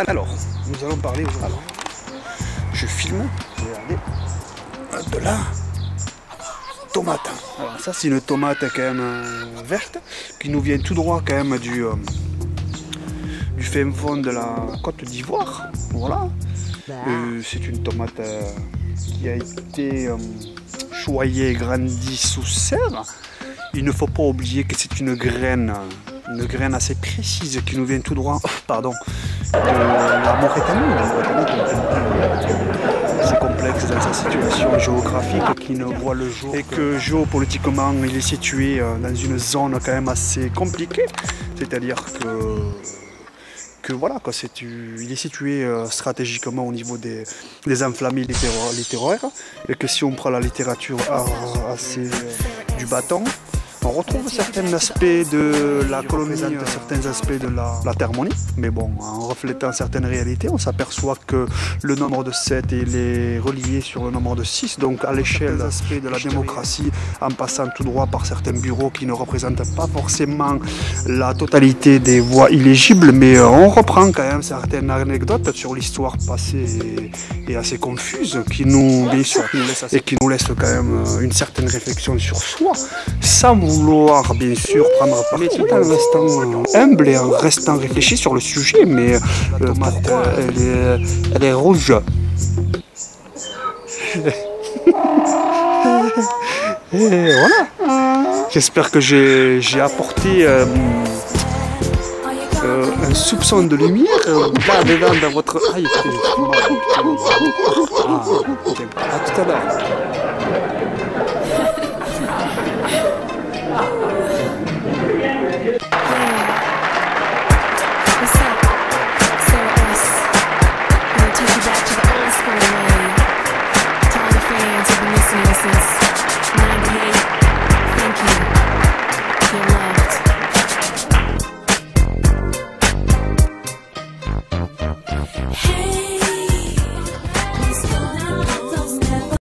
Alors, nous allons parler aujourd'hui. Alors, je filme, regardez, de la tomate. Alors ça c'est une tomate quand même verte, qui nous vient tout droit quand même du fin fond de la Côte d'Ivoire. Voilà. C'est une tomate qui a été choyée et grandie sous serre. Il ne faut pas oublier que c'est une graine assez précise qui nous vient tout droit, pardon, de la Mauritanie. C'est complexe dans sa situation géographique qui ne voit le jour et que géopolitiquement il est situé dans une zone quand même assez compliquée, c'est-à-dire que voilà, quoi, il est situé stratégiquement au niveau des enflammés littéraires, et que si on prend la littérature du bâton, on retrouve certains aspects de la colonie, certains aspects de la thermonie, mais bon, en reflétant certaines réalités, on s'aperçoit que le nombre de 7 est relié sur le nombre de 6, donc à l'échelle des aspects de la démocratie, en passant tout droit par certains bureaux qui ne représentent pas forcément la totalité des voix illégibles, mais on reprend quand même certaines anecdotes sur l'histoire passée et assez confuse, qui nous laissent quand même une certaine réflexion sur soi, sans vouloir bien sûr prendre parti, tout en restant humble et en restant réfléchi sur le sujet, mais pourquoi elle est rouge. Et voilà. J'espère que j'ai apporté un soupçon de lumière là dedans dans votre... à tout à l'heure.